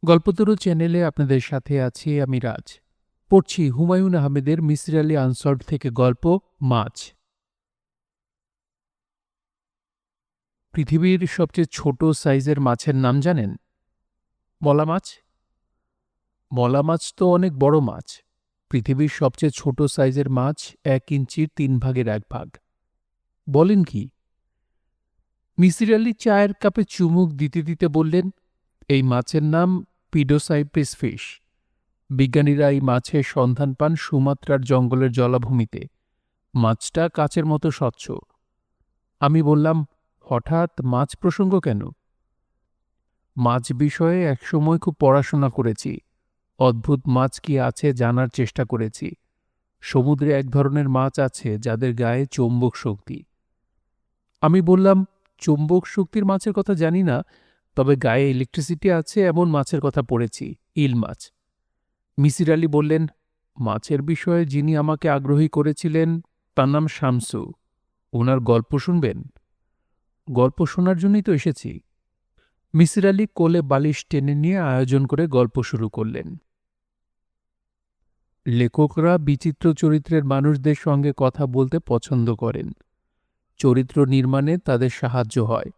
গল্পতরু চ্যানেলে আপনাদের সাথে আছি আমি রাজ। পড়ছি হুমায়ুন আহমেদের মিসির আলী আনসলভড থেকে গল্প মাছ। পৃথিবীর সবচেয়ে ছোট সাইজের মাছের নাম জানেন? মলা মাছ। মলা মাছ তো অনেক বড় মাছ। পৃথিবীর সবচেয়ে ছোট সাইজের মাছ 1 ইঞ্চির 3/1 ভাগ। বলেন কি? মিসির আলী চায়ের কাপে চুমুক দিতে দিতে বললেন, এই মাছের নাম পিডোসাইপ্রিস ফিশ। বিজ্ঞানীরা এই মাছের সন্ধান পান সুমাত্রার জঙ্গলের জলাভূমিতে। মাছটা কাচের মতো স্বচ্ছ। আমি বললাম, হঠাৎ মাছ প্রসঙ্গ কেন? মাছ বিষয়ে একসময় খুব পড়াশোনা করেছি। অদ্ভুত মাছ কি আছে জানার চেষ্টা করেছি। সমুদ্রে এক ধরনের মাছ আছে যাদের গায়ে চৌম্বক শক্তি। আমি বললাম, চৌম্বক শক্তির মাছের কথা জানি না, তবে গায়ে ইলেকট্রিসিটি আছে এমন মাছের কথা পড়েছি, ইল মাছ। মিসির আলী বললেন, মাছের বিষয়ে যিনি আমাকে আগ্রহী করেছিলেন তার নাম শামসু। ওনার গল্প শুনবেন? গল্প শোনার জন্যই তো এসেছি। মিসির আলী কোলে বালিশ টেনে নিয়ে আয়োজন করে গল্প শুরু করলেন। লেখকরা বিচিত্র চরিত্রের মানুষদের সঙ্গে কথা বলতে পছন্দ করেন। চরিত্র নির্মাণে তাদের সাহায্য হয়।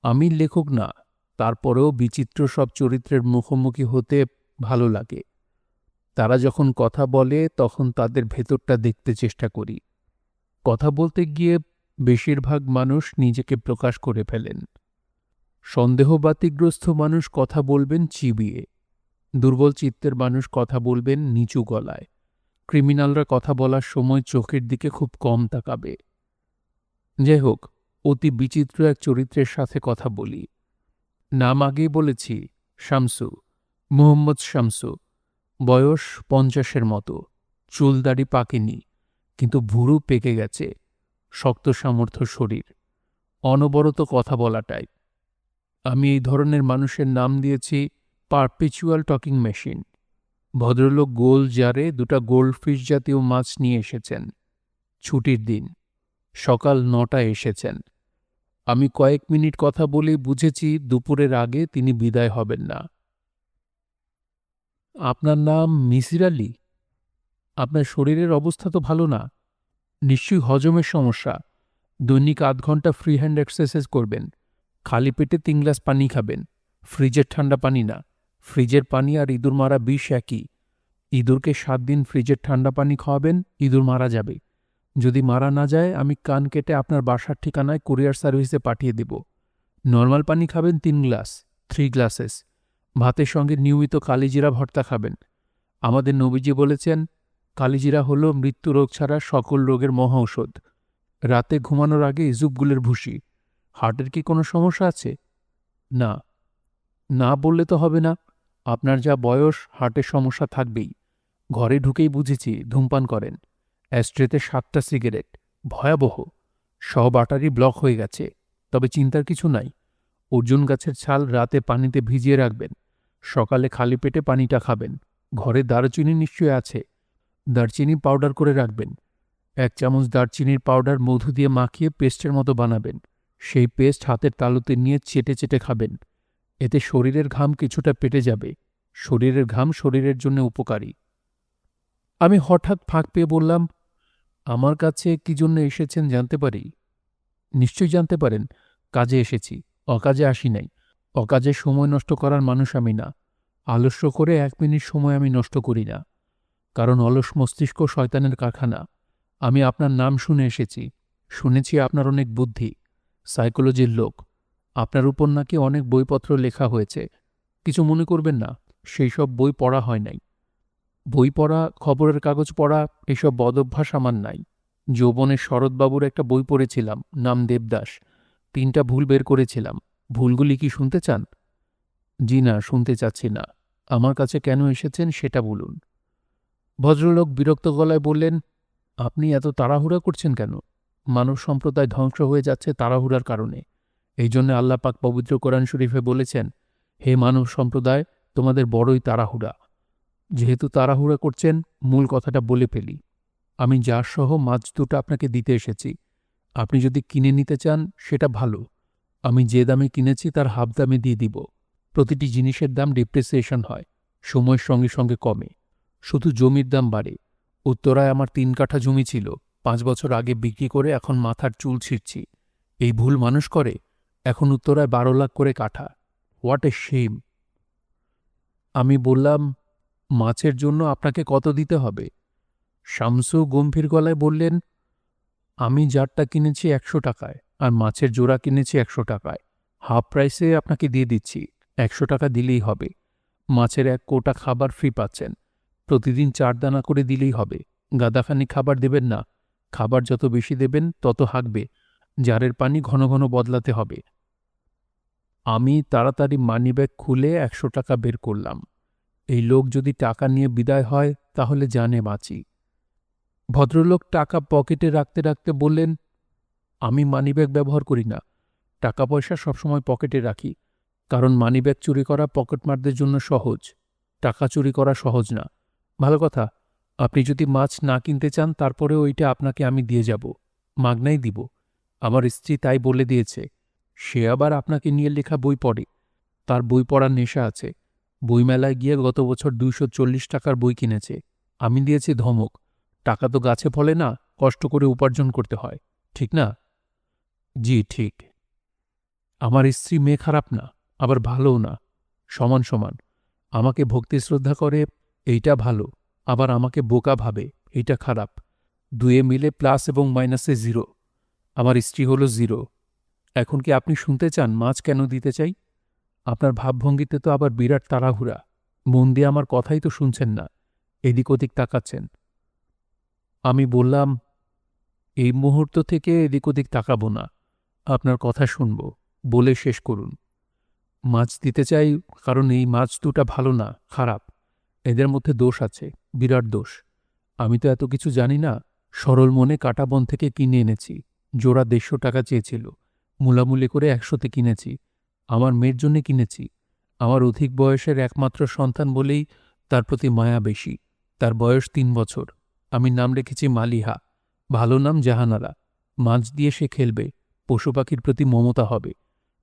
আমি লেখক না, তারপরেও বিচিত্র সব চরিত্রের মুখোমুখি হতে ভালো লাগে। তারা যখন কথা বলে তখন তাদের ভেতরটা দেখতে চেষ্টা করি। কথা বলতে গিয়ে বেশিরভাগ মানুষ নিজেকে প্রকাশ করে ফেলেন। সন্দেহবাতিগ্রস্ত মানুষ কথা বলবেন চিবিয়ে। দুর্বল চিত্তের মানুষ কথা বলবেন নিচু গলায়। ক্রিমিনালরা কথা বলার সময় চোখের দিকে খুব কম তাকাবে। যাই হোক, অতি বিচিত্র এক চরিত্রের সাথে কথা বলি। নাম আগেই বলেছি, শামসু, মুহম্মদ শামসু। বয়স 50-এর মতো। চুলদাড়ি পাকেনি, কিন্তু ভুরু পেকে গেছে। শক্ত সামর্থ্য শরীর, অনবরত কথা বলা টাইপ। আমি এই ধরনের মানুষের নাম দিয়েছি পারপেচুয়াল টকিং মেশিন। ভদ্রলোক গোল জারে 2টা গোল্ডফিশ জাতীয় মাছ নিয়ে এসেছেন। ছুটির দিন, সকাল 9টায় এসেছেন। আমি কয়েক মিনিট কথা বলেই বুঝেছি দুপুরের আগে তিনি বিদায় হবেন না। আপনার নাম মিসির আলী? আপনার শরীরের অবস্থা তো ভালো না। নিশ্চয়ই হজমের সমস্যা। দৈনিক 8 ঘন্টা ফ্রি হ্যান্ড এক্সারসাইজ করবেন। খালি পেটে 3 গ্লাস পানি খাবেন। ফ্রিজের ঠান্ডা পানি না। ফ্রিজের পানি আর ইঁদুর মারা বিষ একই। ইঁদুরকে 7 দিন ফ্রিজের ঠান্ডা পানি খাওয়াবেন, ইঁদুর মারা যাবে। যদি মারা না যায় আমি কান কেটে আপনার বাসার ঠিকানায় কুরিয়ার সার্ভিসে পাঠিয়ে দেব। নর্মাল পানি খাবেন 3 গ্লাস, 3 গ্লাসেস। ভাতের সঙ্গে নিয়মিত কালিজিরা ভর্তা খাবেন। আমাদের নবীজি বলেছেন, কালিজিরা হল মৃত্যু রোগ ছাড়া সকল রোগের মহা ঔষধ। রাতে ঘুমানোর আগে ইসুপগুলের ভুসি। হার্টের কি কোনো সমস্যা আছে? না। না বললে তো হবে না। আপনার যা বয়স, হার্টের সমস্যা থাকবেই। ঘরে ঢুকেই বুঝেছি ধূমপান করেন। অ্যাস্ট্রেতে 7টা সিগারেট, ভয়াবহ। সব আটারি ব্লক হয়ে গেছে। তবে চিন্তার কিছু নাই। অর্জুন গাছের ছাল রাতে পানিতে ভিজিয়ে রাখবেন। সকালে খালি পেটে পানিটা খাবেন। ঘরে দারুচিনি নিশ্চয়ই আছে। দারচিনি পাউডার করে রাখবেন। 1 চামচ দারচিনির পাউডার মধু দিয়ে মাখিয়ে পেস্টের মতো বানাবেন। সেই পেস্ট হাতের তালুতে নিয়ে চেটে চেটে খাবেন। এতে শরীরের ঘাম কিছুটা পেটে যাবে। শরীরের ঘাম শরীরের জন্য উপকারী। আমি হঠাৎ ফাঁক পেয়ে বললাম, আমার কাছে কি জন্য এসেছেন জানতে পারি? নিশ্চয়ই জানতে পারেন। কাজে এসেছি, অকাজে আসি নাই। অকাজে সময় নষ্ট করার মানুষ আমি না। আলস্য করে 1 মিনিট সময় আমি নষ্ট করি না। কারণ অলস মস্তিষ্ক শয়তানের কারখানা। আমি আপনার নাম শুনে এসেছি। শুনেছি আপনার অনেক বুদ্ধি, সাইকোলজির লোক। আপনার উপর নাকি অনেক বইপত্র লেখা হয়েছে। কিছু মনে করবেন না, সেই সব বই পড়া হয় নাই। বই পড়া, খবরের কাগজ পড়া, এসব বদভ্যাস আমার নাই। যৌবনের শরৎবাবুর একটা বই পড়েছিলাম, নাম দেবদাস। 3টা ভুল বের করেছিলাম। ভুলগুলি কি শুনতে চান? জি না, শুনতে চাচ্ছি না। আমার কাছে কেন এসেছেন সেটা বলুন। ভদ্রলোক বিরক্ত গলায় বললেন, আপনি এত তাড়াহুড়া করছেন কেন? মানব সম্প্রদায় ধ্বংস হয়ে যাচ্ছে তাড়াহুড়ার কারণে। এই জন্য আল্লাহ পাক পবিত্র কোরআন শরীফে বলেছেন, হে মানব সম্প্রদায়, তোমাদের বড়ই তাড়াহুড়া। যেহেতু তাড়াহুড়া করছেন, মূল কথাটা বলে ফেলি। আমি জার সহ মাছ 2টা আপনাকে দিতে এসেছি। আপনি যদি কিনে নিতে চান সেটা ভালো। আমি যে দামে কিনেছি তার হাফ দামে দিয়ে দিব। প্রতিটি জিনিসের দাম ডিপ্রিসিয়েশন হয়, সময়ের সঙ্গে সঙ্গে কমে। শুধু জমির দাম বাড়ে। উত্তরায় আমার 3 কাঠা জমি ছিল, 5 বছর আগে বিক্রি করে এখন মাথার চুল ছিঁড়ছি। এই ভুল মানুষ করে? এখন উত্তরায় 12 লাখ করে কাঠা। What a shame! আমি বললাম, মাছের জন্য আপনাকে কত দিতে হবে? শামসু গম্ভীর গলায় বললেন, আমি জারটা কিনেছি 100 টাকায়, আর মাছের জোড়া কিনেছি 100 টাকায়। হাফ প্রাইসে আপনাকে দিয়ে দিচ্ছি, 100 টাকা দিলেই হবে। মাছের 1 কোটা খাবার ফ্রি পাচ্ছেন। প্রতিদিন 4 দানা করে দিলেই হবে। গাদাখানি খাবার দেবেন না। খাবার যত বেশি দেবেন তত হাঁকবে। জারের পানি ঘন ঘন বদলাতে হবে। আমি তাড়াতাড়ি মানিব্যাগ খুলে 100 টাকা বের করলাম। এই লোক যদি টাকা নিয়ে বিদায় হয় তাহলে জানে বাঁচি। ভদ্রলোক টাকা পকেটে রাখতে রাখতে বললেন, আমি মানিব্যাগ ব্যবহার করি না। টাকা পয়সা সবসময় পকেটে রাখি, কারণ মানিব্যাগ চুরি করা পকেটমারদের জন্য সহজ, টাকা চুরি করা সহজ না। ভালো কথা, আপনি যদি মাছ না কিনতে চান তারপরেও ওইটা আপনাকে আমি দিয়ে যাব, মাগনাই দিব। আমার স্ত্রী তাই বলে দিয়েছে। সে আবার আপনাকে নিয়ে লেখা বই পড়ে, তার বই পড়ার নেশা আছে। বইমেলায় গিয়ে গত বছর 240 টাকার বই কিনেছে। আমি দিয়েছি ধমক, টাকা তো গাছে ফলে না, কষ্ট করে উপার্জন করতে হয়, ঠিক না? জি ঠিক। আমার স্ত্রী মেয়ে খারাপ না, আবার ভালোও না, সমান সমান। আমাকে ভক্তি শ্রদ্ধা করে, এইটা ভালো। আবার আমাকে বোকা ভাবে, এইটা খারাপ। দুয়ে মিলে প্লাস এবং মাইনাসে 0। আমার স্ত্রী হল 0। এখন কি আপনি শুনতে চান মাছ কেন দিতে চাই? আপনার ভাবভঙ্গিতে তো আবার বিরাট তাড়াহুড়া। মন দিয়ে আমার কথাই তো শুনছেন না, এদিক ওদিক তাকাচ্ছেন। আমি বললাম, এই মুহূর্ত থেকে এদিক ওদিক তাকাবো না, আপনার কথা শুনব, বলে শেষ করুন। মাছ দিতে চাই কারণ এই মাছ দুটা ভালো না, খারাপ। এদের মধ্যে দোষ আছে, বিরাট দোষ। আমি তো এত কিছু জানি না। সরল মনে কাঁটাবন থেকে কিনে এনেছি। জোড়া 150 টাকা চেয়েছিল, মুলামুলি করে 100-তে কিনেছি। আমার মেয়ের জন্যে কিনেছি। আমার অধিক বয়সের একমাত্র সন্তান বলেই তার প্রতি মায়া বেশি। তার বয়স 3 বছর। আমি নাম রেখেছি মালিহা, ভালো নাম জাহানারা। মাছ দিয়ে সে খেলবে, পশু পাখির প্রতি মমতা হবে।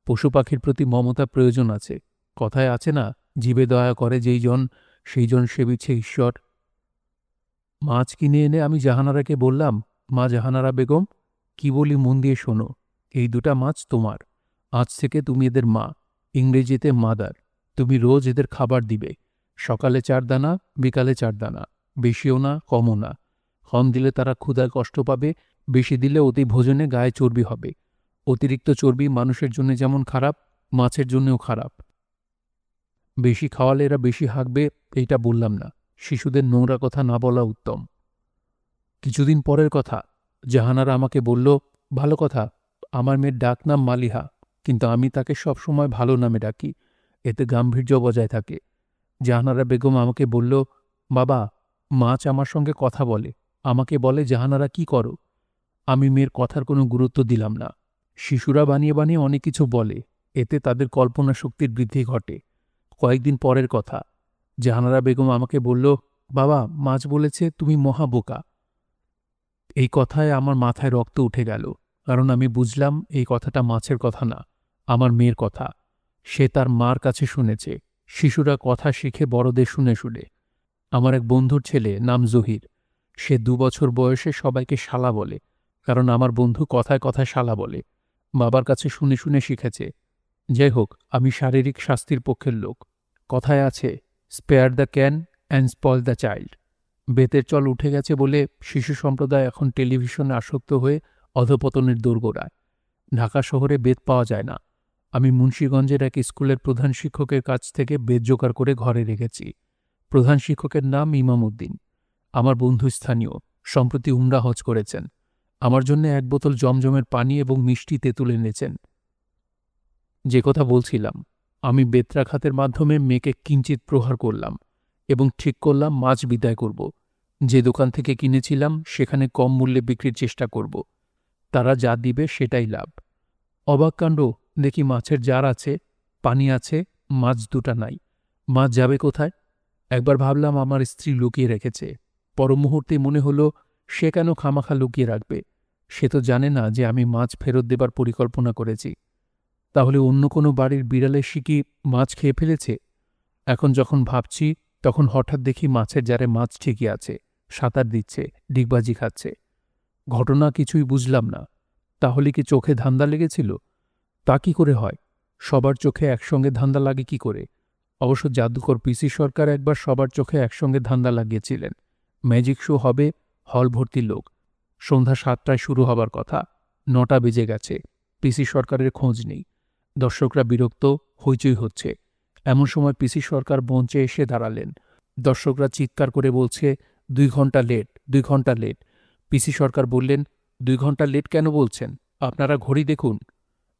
পশু পাখির প্রতি মমতা প্রয়োজন আছে। কথায় আছে না, জীবে দয়া করে যেই জন সেই জন সেবিছে ঈশ্বর। মাছ কিনে এনে আমি জাহানারাকে বললাম, মা জাহানারা বেগম, কি বলি মন দিয়ে শোনো। এই 2টা মাছ তোমার। আজ থেকে তুমি এদের মা, ইংরেজিতে মাদার। তুমি রোজ এদের খাবার দিবে। সকালে 4 দানা, বিকালে 4 দানা। বেশিও না, কমও না। কম দিলে তারা ক্ষুধায় কষ্ট পাবে, বেশি দিলে অতি ভোজনে গায়ে চর্বি হবে। অতিরিক্ত চর্বি মানুষের জন্য যেমন খারাপ, মাছের জন্যও খারাপ। বেশি খাওয়ালে এরা বেশি হাঁকবে, এইটা বললাম না। শিশুদের নোংরা কথা না বলা উত্তম। কিছুদিন পরের কথা, জাহানারা আমাকে বলল, ভালো কথা, আমার মেয়ের ডাক নাম মালিহা, কিন্তু আমি তাকে সবসময় ভালো নামে ডাকি, এতে গাম্ভীর্য বজায় থাকে। জাহানারা বেগম আমাকে বলল, বাবা, মাছ আমার সঙ্গে কথা বলে, আমাকে বলে জাহানারা কি করো? আমি মেয়ের কথার কোনো গুরুত্ব দিলাম না। শিশুরা বানিয়ে বানিয়ে অনেক কিছু বলে, এতে তাদের কল্পনা শক্তির বৃদ্ধি ঘটে। কয়েকদিন পরের কথা, জাহানারা বেগম আমাকে বলল, বাবা, মাছ বলেছে তুমি মহা বোকা। এই কথায় আমার মাথায় রক্ত উঠে গেল, কারণ আমি বুঝলাম এই কথাটা মাছের কথা না, আমার মেয়ের কথা। সে তার মার কাছে শুনেছে। শিশুরা কথা শিখে বড়দের শুনে শুনে। আমার এক বন্ধুর ছেলে, নাম জহির। সে 2 বছর বয়সে সবাইকে শালা বলে, কারণ আমার বন্ধু কথায় কথায় শালা বলে। বাবার কাছে শুনে শুনে শিখেছে। যাই হোক, আমি শারীরিক শাস্তির পক্ষের লোক। কথায় আছে, spare the can and spoil the child. বেতের চল উঠে গেছে বলে শিশু সম্প্রদায় এখন টেলিভিশনে আসক্ত হয়ে অধপতনের দোরগোড়ায়। ঢাকা শহরে বেত পাওয়া যায় না। আমি মুন্সীগঞ্জের এক স্কুলের প্রধান শিক্ষকের কাছ থেকে বেত জোগাড় করে ঘরে রেখেছি। প্রধান শিক্ষকের নাম ইমাম উদ্দিন। আমার বন্ধু স্থানীয়, সম্প্রতি উমরা হজ করেছেন। আমার জন্য 1 বোতল জমজমের পানি এবং মিষ্টি তেঁতুল এনেছেন। যে কথা বলছিলাম, আমি বেত্রাঘাতের মাধ্যমে মেয়েকে কিঞ্চিৎ প্রহার করলাম এবং ঠিক করলাম মাছ বিদায় করব। যে দোকান থেকে কিনেছিলাম সেখানে কম মূল্যে বিক্রির চেষ্টা করব। তারা যা দিবে সেটাই লাভ। অবাক কাণ্ড, দেখি মাছের জার আছে, পানি আছে, মাছ 2টা নাই। মাছ যাবে কোথায়? একবার ভাবলাম আমার স্ত্রী লুকিয়ে রেখেছে। পর মুহূর্তে মনে হলো, সে কেন খামাখা লুকিয়ে রাখবে? সে তো জানে না যে আমি মাছ ফেরত দেবার পরিকল্পনা করেছি। তাহলে অন্য কোনো বাড়ির বিড়াল এসে কি মাছ খেয়ে ফেলেছে? এখন যখন ভাবছি তখন হঠাৎ দেখি মাছের জারে মাছ ঠিকই আছে, সাঁতার দিচ্ছে, ডিগবাজি খাচ্ছে। ঘটনা কিছুই বুঝলাম না। তাহলে কি চোখে ধান্দা লেগেছিল? তা কি করে হয়? সবার চোখে একসঙ্গে ধান্দা লাগে কি করে? অবশ্য জাদুকর পিসি সরকার একবার সবার চোখে একসঙ্গে ধান্দা লাগিয়েছিলেন। ম্যাজিক শো হবে, হল ভর্তি লোক। সন্ধ্যা ৭টায় শুরু হবার কথা, ৯টা বেজে গেছে। পিসি সরকারের খোঁজ নেই। দর্শকরা বিরক্ত, হইচই হচ্ছে। এমন সময় পিসি সরকার মঞ্চে এসে দাঁড়ালেন। দর্শকরা চিৎকার করে বলছে, ২ ঘন্টা লেট, ২ ঘন্টা লেট। পিসি সরকার বললেন, ২ ঘন্টা লেট কেন বলছেন? আপনারা ঘড়ি দেখুন,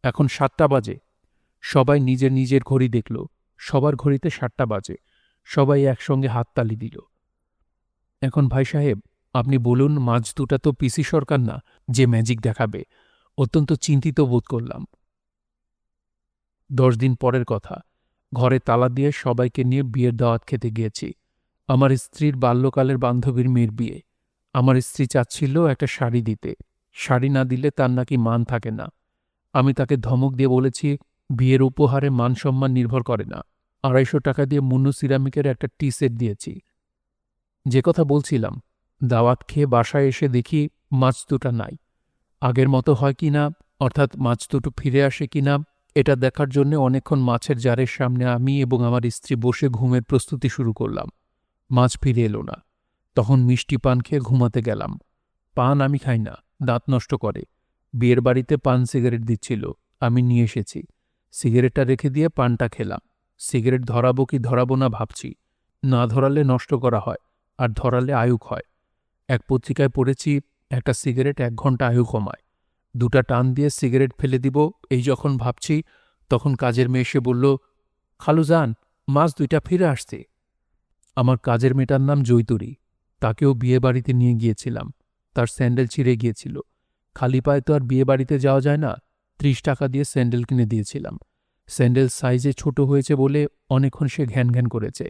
এখন ৭টা বাজে। সবাই নিজের নিজের ঘড়ি দেখল। সবার ঘড়িতে ৭টা বাজে। সবাই একসঙ্গে হাততালি দিল। এখন ভাই সাহেব, আপনি বলুন, মাছ দুটা তো পিসি সরকার না যে ম্যাজিক দেখাবে। অত্যন্ত চিন্তিত বোধ করলাম। ১০ দিন পরের কথা। ঘরে তালা দিয়ে সবাইকে নিয়ে বিয়ের দাওয়াত খেতে গিয়েছি। আমার স্ত্রীর বাল্যকালের বান্ধবীর মেয়ের বিয়ে। আমার স্ত্রী চাচ্ছিল একটা শাড়ি দিতে। শাড়ি না দিলে তার নাকি মান থাকে না। আমি তাকে ধমক দিয়ে বলেছি, বিয়ের উপহারে মান সম্মান নির্ভর করে না। ২৫০ টাকা দিয়ে মুন্নু সিরামিকের একটা টি সেট দিয়েছি। যে কথা বলছিলাম, দাওয়াত খেয়ে বাসায় এসে দেখি মাছ দুটা নাই। আগের মতো হয় কি না, অর্থাৎ মাছ দুটো ফিরে আসে কি না, এটা দেখার জন্য অনেকক্ষণ মাছের জারের সামনে আমি এবং আমার স্ত্রী বসে ঘুমের প্রস্তুতি শুরু করলাম। মাছ ফিরে এলো না। তখন মিষ্টি পান খেয়ে ঘুমাতে গেলাম। পান আমি খাই না, দাঁত নষ্ট করে। বিয়ের বাড়িতে পান সিগারেট দিচ্ছিল, আমি নিয়ে এসেছি। সিগারেটটা রেখে দিয়ে পানটা খেলাম। সিগারেট ধরাবো কি ধরাবো না ভাবছি। না ধরালে নষ্ট করা হয়, আর ধরালে আয়ু হয়। এক পত্রিকায় পড়েছি, একটা সিগারেট ১ ঘন্টা আয়ু কমায়। ২টা টান দিয়ে সিগারেট ফেলে দিব, এই যখন ভাবছি তখন কাজের মেয়ে এসে বলল, খালুজান, মাছ ২টা ফিরে আসছে। আমার কাজের মেয়েটার নাম জৈতুরী। তাকেও বিয়ে বাড়িতে নিয়ে গিয়েছিলাম। তার স্যান্ডেল ছিঁড়ে গিয়েছিল। খালি পায়ে তো আর বিয়ে বাড়িতে যাওয়া যায় না। ৩০ টাকা দিয়ে স্যান্ডেল কিনে দিয়েছিলাম। স্যান্ডেল সাইজে ছোট হয়েছে বলে অনেকক্ষণ সে ঘ্যান ঘ্যান করেছে।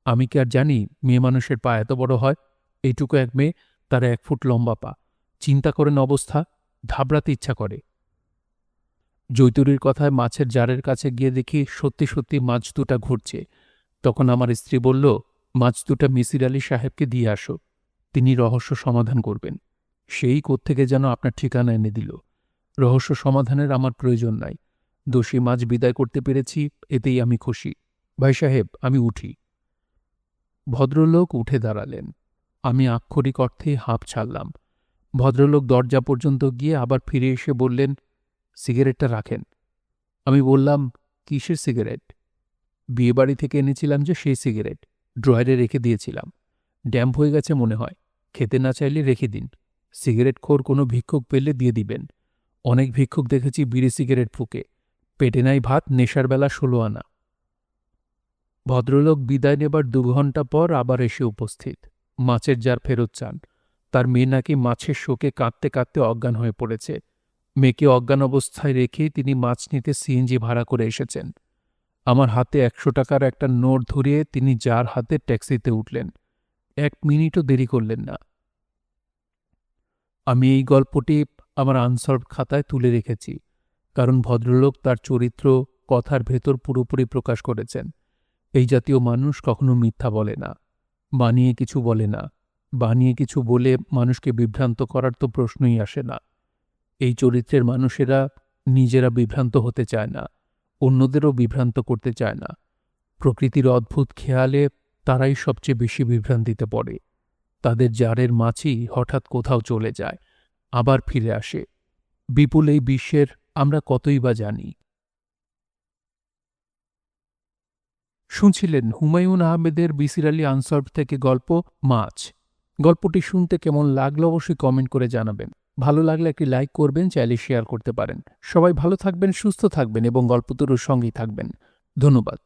আমি কি আর জানি মেয়ে মানুষের পা এত বড় হয়? এইটুকু এক মেয়ে, তার ১ ফুট লম্বা পা। চিন্তা করেন অবস্থা, ধাবড়াতে ইচ্ছা করে। জৈতুরীর কথায় মাছের জারের কাছে গিয়ে দেখি সত্যি সত্যি মাছ দুটা ঘুরছে। তখন আমার স্ত্রী বলল, মাছ দুটা মিসির আলি সাহেবকে দিয়ে আসো, তিনি রহস্য সমাধান করবেন। সেই কোত্থেকে যেন আপনার ঠিকানা এনে দিল। রহস্য সমাধানের আমার প্রয়োজন নাই। দোষী মাছ বিদায় করতে পেরেছি, এতেই আমি খুশি। ভাই সাহেব, আমি উঠি। ভদ্রলোক উঠে দাঁড়ালেন। আমি আক্ষরিক অর্থেই হাঁপ ছাড়লাম। ভদ্রলোক দরজা পর্যন্ত গিয়ে আবার ফিরে এসে বললেন, সিগারেটটা রাখেন। আমি বললাম, কিসের সিগারেট? বিয়েবাড়ি থেকে এনেছিলাম যে সেই সিগারেট, ড্রয়ারে রেখে দিয়েছিলাম। ড্যাম্প হয়ে গেছে মনে হয়। খেতে না চাইলে রেখে দিন। সিগারেটখোর কোনো ভিক্ষুক পেলে দিয়ে দিবেন। অনেক ভিক্ষুক দেখেছি বিড়ি সিগারেট ফুঁকে। পেটে নাই ভাত, নেশার বেলা ১৬ আনা। ভদ্রলোক বিদায় নেবার ২ ঘণ্টা পর আবার এসে উপস্থিত। মাছের জার ফেরত চান। তার মেয়ে নাকি মাছের শোকে কাঁদতে কাঁদতে অজ্ঞান হয়ে পড়েছে। মেয়েকে অজ্ঞান অবস্থায় রেখেই তিনি মাছ নিতে সিএনজি ভাড়া করে এসেছেন। আমার হাতে ১০০ টাকার একটা নোট ধরিয়ে তিনি যার হাতে ট্যাক্সিতে উঠলেন। ১ মিনিটও দেরি করলেন না। আমি এই গল্পটি আমার আনসলভড খাতায় তুলে রেখেছি, কারণ ভদ্রলোক তার চরিত্র, কথার ভেতর পুরোপুরি প্রকাশ করেছেন। এই জাতীয় মানুষ কখনো মিথ্যা বলে না, বানিয়ে কিছু বলে না। বানিয়ে কিছু বলে মানুষকে বিভ্রান্ত করার তো প্রশ্নই আসে না। এই চরিত্রের মানুষেরা নিজেরা বিভ্রান্ত হতে চায় না, অন্যদেরও বিভ্রান্ত করতে চায় না। প্রকৃতির অদ্ভুত খেয়ালে তারাই সবচেয়ে বেশি বিভ্রান্তিতে পড়ে। তাদের জারের মাছই হঠাৎ কোথাও চলে যায়, আবার ফিরে আসে। বিপুল এই বিশ্বের আমরা কতই বা জানি। শুনছিলেন হুমায়ূন আহমেদের মিসির আলি আনসলভড থেকে গল্প মাছ। গল্পটি শুনতে কেমন লাগলো অবশ্যই কমেন্ট করে জানাবেন। ভালো লাগলে একটি লাইক করবেন, চাইলে শেয়ার করতে পারেন। সবাই ভালো থাকবেন, সুস্থ থাকবেন এবং গল্পতরুর সঙ্গেই থাকবেন। ধন্যবাদ।